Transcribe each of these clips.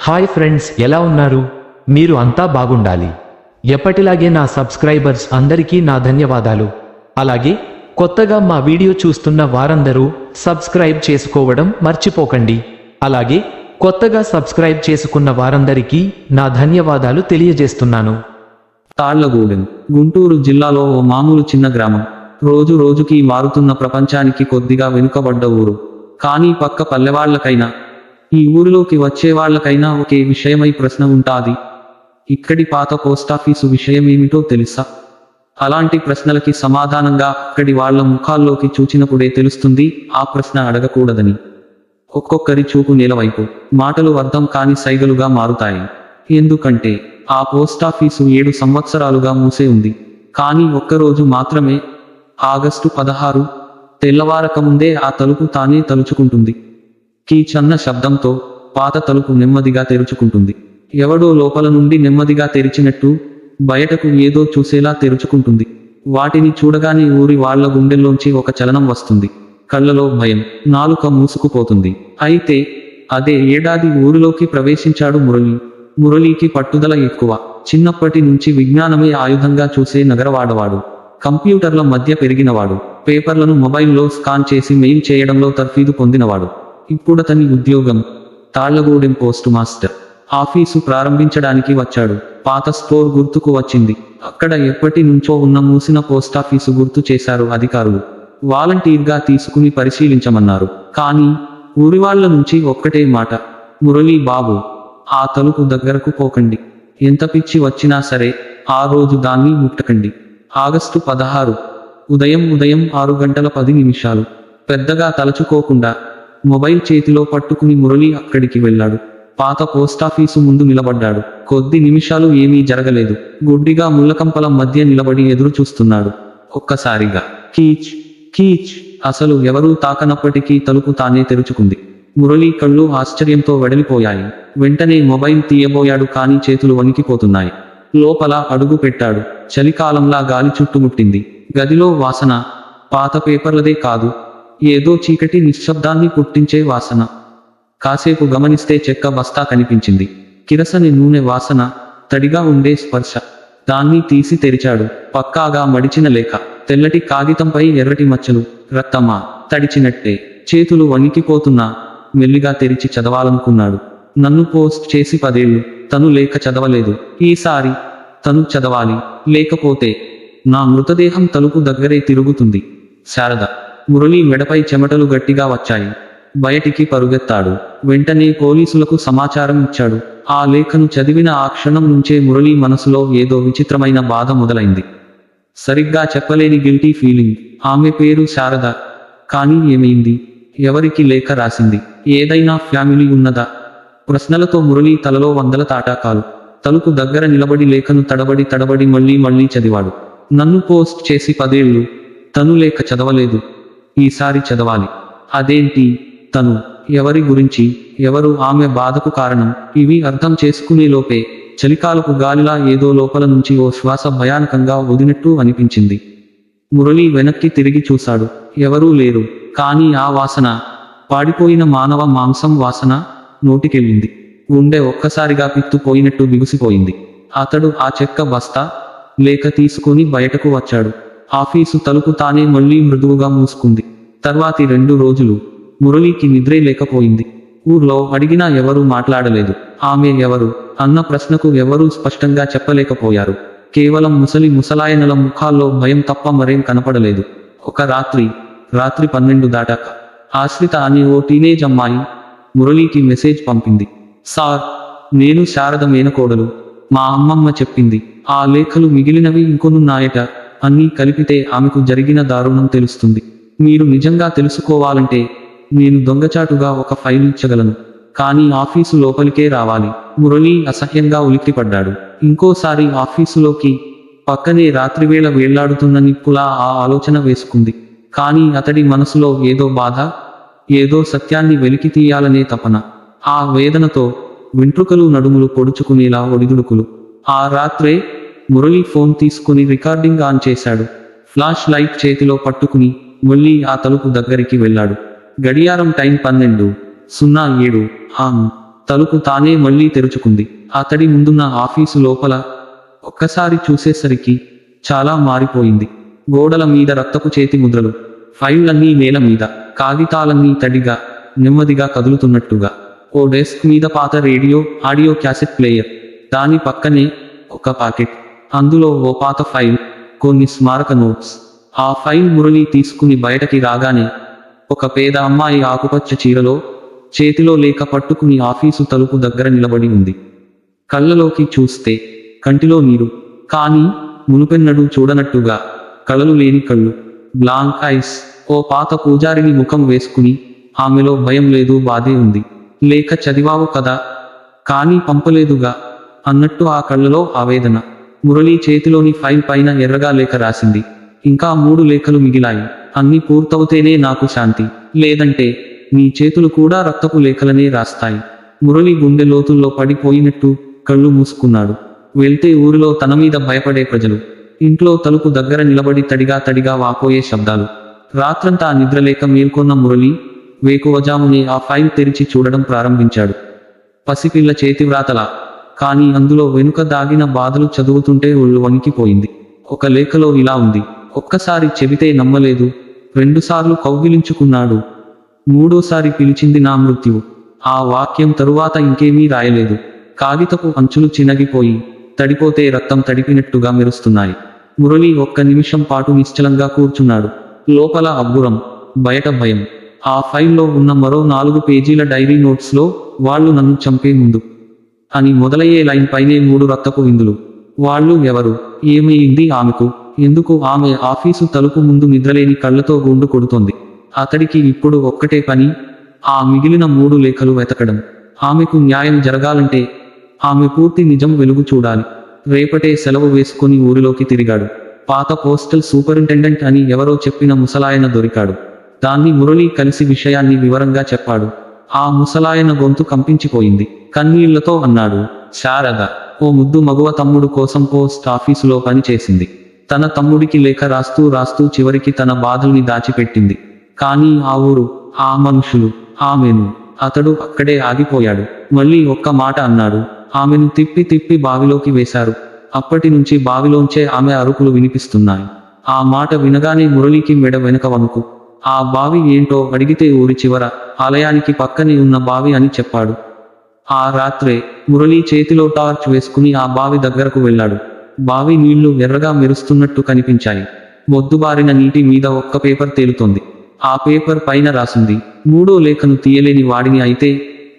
Hi friends, ఎలా ఉన్నారు? మీరు అంతా బాగుండాలి. ఎప్పటిలాగే నా సబ్స్క్రైబర్స్ అందరికీ నా ధన్యవాదాలు. అలాగే కొత్తగా మా వీడియో చూస్తున్న వారందరూ సబ్స్క్రైబ్ చేసుకోవడం మర్చిపోకండి. అలాగే కొత్తగా సబ్స్క్రైబ్ చేసుకున్న వారందరికీ నా ధన్యవాదాలు తెలియజేస్తున్నాను. తాళ్లగూడెం గుంటూరు జిల్లాలో ఓ మామూలు చిన్న గ్రామం. రోజు రోజుకి మారుతున్న ప్రపంచానికి కొద్దిగా వెనుకబడ్డ ఊరు. కానీ పక్క పల్లెవాళ్లకైనా ఈ ఊరిలోకి వచ్చేవాళ్లకైనా ఒకే విషయమై ప్రశ్న ఉంటాది. ఇక్కడి పాత పోస్టాఫీసు విషయమేమిటో తెలుసా? అలాంటి ప్రశ్నలకి సమాధానంగా అక్కడి వాళ్ల ముఖాల్లోకి చూచినప్పుడే తెలుస్తుంది ఆ ప్రశ్న అడగకూడదని. ఒక్కొక్కరి చూపు నేలవైపు, మాటలు అర్థం కాని సైగలుగా మారుతాయి. ఎందుకంటే ఆ పోస్టాఫీసు 7 సంవత్సరాలుగా మూసే ఉంది. కానీ ఒక్కరోజు మాత్రమే, ఆగస్టు 16 తెల్లవారకముందే ఆ తలుపు తానే తలుచుకుంటుంది. కీచన్న శబ్దంతో పాత తలుపు నెమ్మదిగా తెరుచుకుంటుంది. ఎవడో లోపల నుండి నెమ్మదిగా తెరిచినట్టు, బయటకు ఏదో చూసేలా తెరుచుకుంటుంది. వాటిని చూడగానే ఊరి వాళ్ల గుండెల్లోంచి ఒక చలనం వస్తుంది. కళ్ళలో భయం, నాలుక మూసుకుపోతుంది. అయితే అదే ఏడాది ఊరిలోకి ప్రవేశించాడు మురళి. మురళీకి పట్టుదల ఎక్కువ. చిన్నప్పటి నుంచి విజ్ఞానమే ఆయుధంగా చూసే నగరవాడవాడు. కంప్యూటర్ల మధ్య పెరిగినవాడు. పేపర్లను మొబైల్లో స్కాన్ చేసి మెయిల్ చేయడంలో తర్ఫీదు పొందినవాడు. ఇప్పుడతని ఉద్యోగం తాళ్లగూడెం పోస్ట్ మాస్టర్. ఆఫీసు ప్రారంభించడానికి వచ్చాడు. పాత స్టోర్ గుర్తుకు వచ్చింది. అక్కడ ఎప్పటి నుంచో ఉన్న మూసిన పోస్టాఫీసు గుర్తు చేశారు అధికారులు. వాలంటీర్గా తీసుకుని పరిశీలించమన్నారు. కానీ ఊరివాళ్ల నుంచి ఒక్కటే మాట, మురళీ బాబు, ఆ తలుపు దగ్గరకు పోకండి. ఎంత పిచ్చి వచ్చినా సరే ఆ రోజు దాన్ని ముట్టకండి. ఆగస్టు 16 ఉదయం 6:10. పెద్దగా తలచుకోకుండా మొబైల్ చేతిలో పట్టుకుని మురళి అక్కడికి వెళ్ళాడు. పాత పోస్టాఫీసు ముందు నిలబడ్డాడు. కొద్ది నిమిషాలు ఏమీ జరగలేదు. గుడ్డిగా ముళ్ళకంపల మధ్య నిలబడి ఎదురు చూస్తున్నాడు. ఒక్కసారిగా కీచ్ కీచ్, అసలు ఎవరూ తాకనప్పటికీ తలుపు తానే తెరుచుకుంది. మురళి కళ్ళు ఆశ్చర్యంతో వెడలిపోయాయి. వెంటనే మొబైల్ తీయబోయాడు. కానీ చేతులు వణికిపోతున్నాయి. లోపల అడుగు పెట్టాడు. చలికాలంలా గాలి చుట్టుముట్టింది. గదిలో వాసన పాత పేపర్లదే కాదు, ఏదో చీకటి నిశ్శబ్దాన్ని పుట్టించే వాసన. కాసేపు గమనిస్తే చెక్క బస్తా కనిపించింది. కిరసని నూనె వాసన, తడిగా ఉండే స్పర్శ. దాన్ని తీసి తెరిచాడు. పక్కాగా మడిచిన లేఖ, తెల్లటి కాగితంపై ఎర్రటి మచ్చలు. రక్తమా? తడిచినట్టే. చేతులు వణికిపోతున్నా మెల్లిగా తెరిచి చదవాలనుకున్నాడు. నన్ను పోస్ట్ చేసి 10 ఏళ్లు. తను లేఖ చదవలేదు. ఈసారి తను చదవాలి. లేకపోతే నా మృతదేహం తలుపు దగ్గరే తిరుగుతుంది. శారద. మురళి మెడపై చెమటలు గట్టిగా వచ్చాయి. బయటికి పరుగెత్తాడు. వెంటనే పోలీసులకు సమాచారం ఇచ్చాడు. ఆ లేఖను చదివిన ఆ క్షణం నుంచే మురళి మనసులో ఏదో విచిత్రమైన బాధ మొదలైంది. సరిగ్గా చెప్పలేని గిల్టీ ఫీలింగ్. ఆమె పేరు శారద. కానీ ఏమైంది? ఎవరికి లేఖ రాసింది? ఏదైనా ఫ్యామిలీ ఉన్నదా? ప్రశ్నలతో మురళి తలలో 100 తాటాకాలు. తలుపు దగ్గర నిలబడి లేఖను తడబడి మళ్ళీ చదివాడు. నన్ను పోస్ట్ చేసి 10 ఏళ్లు. తను లేఖ చదవలేదు. ఈసారి చదవాలి. అదేంటి? తను ఎవరి గురించి? ఎవరు ఆమె బాధకు కారణం? ఇవి అర్థం చేసుకునేలోపే చలికాలపు గాలిలా ఏదో లోపల నుంచి ఓ శ్వాస భయానకంగా వదినట్టు అనిపించింది. మురళి వెనక్కి తిరిగి చూశాడు. ఎవరూ లేరు. కానీ ఆ వాసన, పాడిపోయిన మానవ మాంసం వాసన నోటికెళ్ళింది. గుండె ఒక్కసారిగా పిత్తుపోయినట్టు బిగుసిపోయింది. అతడు ఆ చెక్క బస్తా, లేఖ తీసుకుని బయటకు వచ్చాడు. ఆఫీసు తలుపు తానే మళ్లీ మృదువుగా మూసుకుంది. తర్వాతి 2 రోజులు మురళికి నిద్రే లేకపోయింది. ఊర్లో అడిగినా ఎవరూ మాట్లాడలేదు. ఆమె ఎవరు అన్న ప్రశ్నకు ఎవరూ స్పష్టంగా చెప్పలేకపోయారు. కేవలం ముసలాయనల ముఖాల్లో భయం తప్ప మరేం కనపడలేదు. ఒక రాత్రి 12 దాటాక ఆశ్రిత అనే ఓ టీనేజ్ అమ్మాయి మురళికి మెసేజ్ పంపింది. సార్, నేను శారద మేనకోడలు. మా అమ్మమ్మ చెప్పింది. ఆ లేఖలు మిగిలినవి ఇంకొనున్నాయట. అన్నీ కలిపితే ఆమెకు జరిగిన దారుణం తెలుస్తుంది. మీరు నిజంగా తెలుసుకోవాలంటే నేను దొంగచాటుగా ఒక ఫైల్ ఇచ్చగలను. కానీ ఆఫీసు లోపలికే రావాలి. మురళి అసహ్యంగా ఉలిక్కిపడ్డాడు. ఇంకోసారి ఆఫీసులోకి పక్కనే రాత్రివేళ వేళ్లాడుతున్న నిప్పులా ఆ ఆలోచన వేసుకుంది. కానీ అతడి మనసులో ఏదో బాధ, ఏదో సత్యాన్ని వెలికి తీయాలనే తపన. ఆ వేదనతో వెంట్రుకలు నడుములు పొడుచుకునేలా ఒడిదుడుకులు. ఆ రాత్రే మురళి ఫోన్ తీసుకుని రికార్డింగ్ ఆన్ చేశాడు. ఫ్లాష్ లైట్ చేతిలో పట్టుకుని మళ్ళీ ఆ తలుపు దగ్గరికి వెళ్ళాడు. గడియారం టైం 12:07. తలుపు తానే మళ్ళీ తెరుచుకుంది. అతడి ముందున్న ఆఫీసు లోపల ఒక్కసారి చూసేసరికి చాలా మారిపోయింది. గోడల మీద రక్తపు చేతి ముద్రలు, ఫైళ్లన్నీ నేల మీద, కాగితాలన్నీ తడిగా నెమ్మదిగా కదులుతున్నట్టుగా. ఓ డెస్క్ మీద పాత రేడియో, ఆడియో క్యాసెట్ ప్లేయర్, దాని పక్కనే ఒక పాకెట్, అందులో ఓ పాత ఫైల్, కొన్ని స్మారక నోట్స్. ఆ ఫైల్ మురళి తీసుకుని బయటకి రాగానే ఒక పేద అమ్మాయి ఆకుపచ్చ చీరలో, చేతిలో లేఖ పట్టుకుని ఆఫీసు తలుపు దగ్గర నిలబడి ఉంది. కళ్ళలోకి చూస్తే కంటిలో నీరు, కానీ మునుపెన్నడూ చూడనట్టుగా కళలు లేని కళ్ళు, బ్లాంక్ ఐస్. ఓ పాత పూజారిని ముఖం వేసుకుని, ఆమెలో భయం లేదు, బాధే ఉంది. లేఖ చదివావు కదా, కానీ పంపలేదుగా అన్నట్టు ఆ కళ్ళలో ఆవేదన. మురళి చేతిలోని ఫైల్ పైన ఎర్రగా లేఖ రాసింది. ఇంకా 3 లేఖలు మిగిలాయి. అన్ని పూర్తవుతేనే నాకు శాంతి, లేదంటే నీ చేతులు కూడా రక్తపు లేఖలనే రాస్తాయి. మురళి గుండె లోతుల్లో పడిపోయినట్టు కళ్ళు మూసుకున్నాడు. వెళ్తే ఊరిలో తన మీద భయపడే ప్రజలు, ఇంట్లో తలుపు దగ్గర నిలబడి తడిగా వాపోయే శబ్దాలు. రాత్రంతా నిద్రలేక మేల్కొన్న మురళి వేకువజామునే ఆ ఫైల్ తెరిచి చూడడం ప్రారంభించాడు. పసిపిల్ల చేతివ్రాతలా, కానీ అందులో వెనుక దాగిన బాధలు చదువుతుంటే ఒళ్ళు వణికిపోయింది. ఒక లేఖలో ఇలా ఉంది: ఒక్కసారి చెబితే నమ్మలేదు, 2 సార్లు కౌగిలించుకున్నాడు, 3ఓసారి పిలిచింది నా మృత్యువు. ఆ వాక్యం తరువాత ఇంకేమీ రాయలేదు. కాగితపు అంచులు చినగిపోయి తడిపోతే రక్తం తడిపినట్టుగా మెరుస్తున్నాయి. మురళి ఒక్క నిమిషం పాటు నిశ్చలంగా కూర్చున్నాడు. లోపల అబ్బురం, బయట భయం. ఆ ఫైల్లో ఉన్న మరో 4 పేజీల డైరీ నోట్స్లో వాళ్ళు నన్ను చంపే ముందు అని మొదలయ్యే లైన్ పైనే 3 రక్తపు విందులు. వాళ్ళు ఎవరు? ఏమైంది ఆమెకు? ఎందుకు ఆమె ఆఫీసు తలుపు ముందు నిద్రలేని కళ్ళతో గుండు కొడుతోంది? అతడికి ఇప్పుడు ఒక్కటే పని, ఆ మిగిలిన 3 లేఖలు వెతకడం. ఆమెకు న్యాయం జరగాలంటే ఆమె పూర్తి నిజం వెలుగు చూడాలి. రేపటే సెలవు వేసుకుని ఊరిలోకి తిరిగాడు. పాత పోస్టల్ సూపరింటెండెంట్ అని ఎవరో చెప్పిన ముసలాయన దొరికాడు. దాన్ని మురళి కలిసి విషయాన్ని వివరంగా చెప్పాడు. ఆ ముసలాయన గొంతు కంపించిపోయింది. కన్నీళ్లతో అన్నాడు: శారద ఓ ముద్దు మగువ తమ్ముడు కోసం పోస్ట్ ఆఫీసులో పని చేసింది. తన తమ్ముడికి లేఖ రాస్తూ చివరికి తన బాధల్ని దాచిపెట్టింది. కానీ ఆ ఊరు, ఆ మనుషులు, ఆమెను. అతడు అక్కడే ఆగిపోయాడు. మళ్ళీ ఒక్క మాట అన్నాడు: ఆమెను తిప్పి బావిలోకి వేశారు. అప్పటి నుంచి బావిలోంచే ఆమె అరుపులు వినిపిస్తున్నాయి. ఆ మాట వినగానే మురళికి మెడ వెనక వణుకు. ఆ బావి ఏంటో అడిగితే ఊరి చివర ఆలయానికి పక్కనే ఉన్న బావి అని చెప్పాడు. ఆ రాత్రే మురళి చేతిలో టార్చ్ వేసుకుని ఆ బావి దగ్గరకు వెళ్ళాడు. బావి నీళ్లు ఎర్రగా మెరుస్తున్నట్టు కనిపించాయి. మొద్దుబారిన నీటి మీద ఒక్క పేపర్ తేలుతోంది. ఆ పేపర్ పైన రాసింది: 3వ లేఖను తీయలేని వాడిని అయితే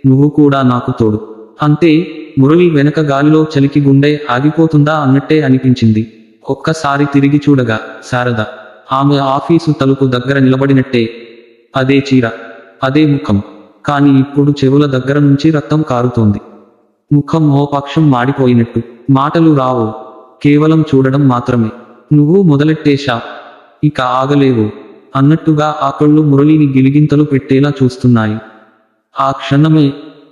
నువ్వు కూడా నాకు తోడు. అంతే. మురళి వెనక గాలిలో చలికి గుండె ఆగిపోతుందా అన్నట్టే అనిపించింది. ఒక్కసారి తిరిగి చూడగా శారద ఆమె ఆఫీసు తలుపు దగ్గర నిలబడినట్టే. అదే చీర, అదే ముఖం, కానీ ఇప్పుడు చెవుల దగ్గర నుంచి రక్తం కారుతోంది. ముఖం ఓ పక్షం మాడిపోయినట్టు. మాటలు రావు, కేవలం చూడడం మాత్రమే. నువ్వు మొదలెట్టేశా, ఇక ఆగలేవు అన్నట్టుగా ఆ కళ్ళు మురళిని గిలిగింతలు పెట్టేలా చూస్తున్నాయి. ఆ క్షణమే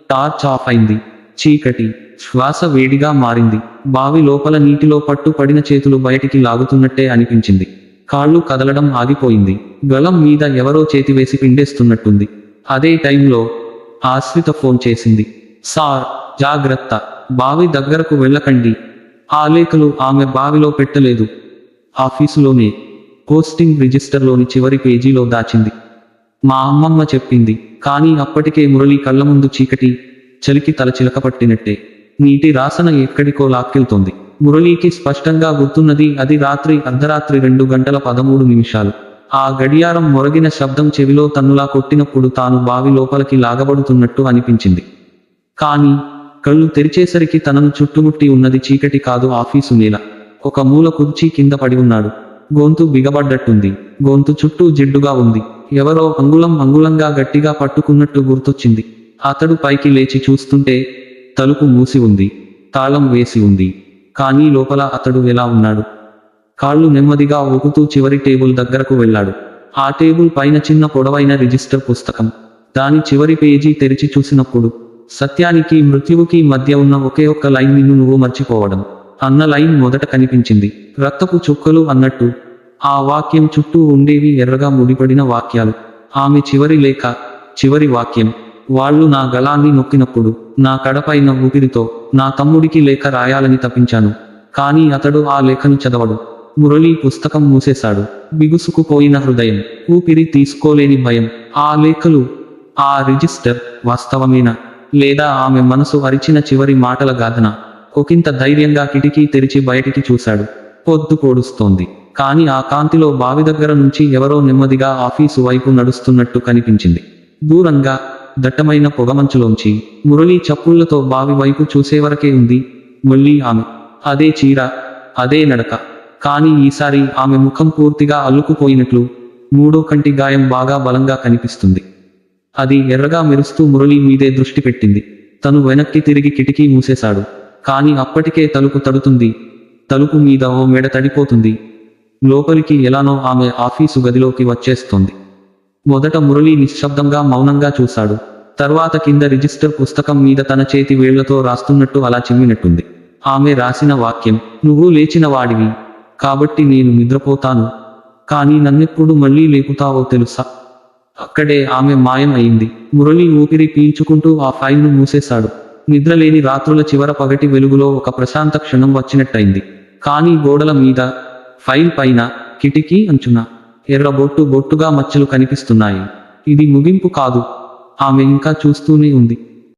టార్చ్ ఆఫ్ అయింది. చీకటి, శ్వాస వేడిగా మారింది. బావి లోపల నీటిలో పట్టు పడిన చేతులు బయటికి లాగుతున్నట్టే అనిపించింది. కాళ్ళు కదలడం ఆగిపోయింది. గళం మీద ఎవరో చేతివేసి పిండేస్తున్నట్టుంది. అదే టైంలో ఆశ్రిత ఫోన్ చేసింది. సార్, జాగ్రత్త, బావి దగ్గరకు వెళ్ళకండి. ఆ లేఖలు ఆమె బావిలో పెట్టలేదు, ఆఫీసులోనే పోస్టింగ్ రిజిస్టర్లోని చివరి పేజీలో దాచింది. మా అమ్మమ్మ చెప్పింది. కానీ అప్పటికే మురళి కళ్ళ ముందు చీకటి, చలికి తల చిలకపట్టినట్టే. నీటి రాసన ఎక్కడికో లాక్కెళ్తోంది. మురళీకి స్పష్టంగా గుర్తున్నది అది రాత్రి అర్ధరాత్రి 2:13 ఆ గడియారం మొరగిన శబ్దం చెవిలో తన్నులా కొట్టినప్పుడు తాను బావి లోపలికి లాగబడుతున్నట్టు అనిపించింది. కానీ కళ్ళు తెరిచేసరికి తనను చుట్టుముట్టి ఉన్నది చీకటి కాదు, ఆఫీసు నేల. ఒక మూల కుర్చీ కింద పడి ఉన్నాడు. గొంతు బిగబడ్డట్టుంది. గొంతు చుట్టూ జిడ్డుగా ఉంది. ఎవరో అంగుళంగా గట్టిగా పట్టుకున్నట్టు గుర్తొచ్చింది. అతడు పైకి లేచి చూస్తుంటే తలుపు మూసి ఉంది, తాళం వేసి ఉంది. కానీ లోపల అతడు ఎలా ఉన్నాడు? కాళ్ళు నెమ్మదిగా ఊపుతూ చివరి టేబుల్ దగ్గరకు వెళ్ళాడు. ఆ టేబుల్ పైన చిన్న పొడవైన రిజిస్టర్ పుస్తకం. దాని చివరి పేజీ తెరిచి చూసినప్పుడు సత్యానికి మృత్యువుకి మధ్య ఉన్న ఒకే ఒక్క లైన్, నిన్ను నువ్వు మర్చిపోవడం అన్న లైన్ మొదట కనిపించింది. రక్తపు చుక్కలు అన్నట్టు. ఆ వాక్యం చుట్టూ ఉండేవి ఎర్రగా ముడిపడిన వాక్యాలు. ఆమె చివరి లేఖ, చివరి వాక్యం. వాళ్ళు నా గళాన్ని నొక్కినప్పుడు నా కడపైన ఊపిరితో నా తమ్ముడికి లేఖ రాయాలని తప్పించాను. కానీ అతడు ఆ లేఖను చదవడు. మురళి పుస్తకం మూసేశాడు. బిగుసుకుపోయిన హృదయం, ఊపిరి తీసుకోలేని భయం. ఆ లేఖలు, ఆ రిజిస్టర్ వాస్తవమేనా, లేదా ఆమె మనసు అరిచిన చివరి మాటల గాథన? ఒకంత ధైర్యంగా కిటికీ తెరిచి బయటికి చూశాడు. పొద్దు పొడుస్తోంది. కాని ఆ కాంతిలో బావి దగ్గర నుంచి ఎవరో నెమ్మదిగా ఆఫీసు వైపు నడుస్తున్నట్టు కనిపించింది. దూరంగా దట్టమైన పొగమంచులోంచి మురళి చప్పుళ్లతో బావి వైపు చూసేవరకే ఉంది. మళ్ళీ ఆమె, అదే చీర, అదే నడక. కానీ ఈసారి ఆమె ముఖం పూర్తిగా అల్లుకుపోయినట్లు, మూడో కంటి గాయం బాగా బలంగా కనిపిస్తుంది. అది ఎర్రగా మెరుస్తూ మురళి మీదే దృష్టి పెట్టింది. తను వెనక్కి తిరిగి కిటికీ మూసేశాడు. కాని అప్పటికే తలుపు తడుతుంది. తలుపు మీద ఓ మెడ తడిపోతుంది. లోపలికి ఎలానో ఆమె ఆఫీసు గదిలోకి వచ్చేస్తోంది. మొదట మురళి నిశ్శబ్దంగా మౌనంగా చూశాడు. తర్వాత కింద రిజిస్టర్ పుస్తకం మీద తన చేతి వేళ్లతో రాస్తున్నట్టు అలా చిమ్మినట్టుంది. ఆమె రాసిన వాక్యం, నువ్వు లేచిన వాడివి కాబట్టి నేను నిద్రపోతాను, కానీ నన్నెప్పుడు మళ్ళీ లేపుతావో తెలుసా? అక్కడే ఆమె మాయం అయింది. మురళి ఊపిరి పీల్చుకుంటూ ఆ ఫైల్ను మూసేశాడు. నిద్రలేని రాత్రుల చివర పగటి వెలుగులో ఒక ప్రశాంత క్షణం వచ్చినట్టయింది. కానీ గోడల మీద, ఫైల్ పైన, కిటికీ అంచున ఎర్ర బొట్టుగా మచ్చలు కనిపిస్తున్నాయి. ఇది ముగింపు కాదు. ఆమె ఇంకా చూస్తూనే ఉంది.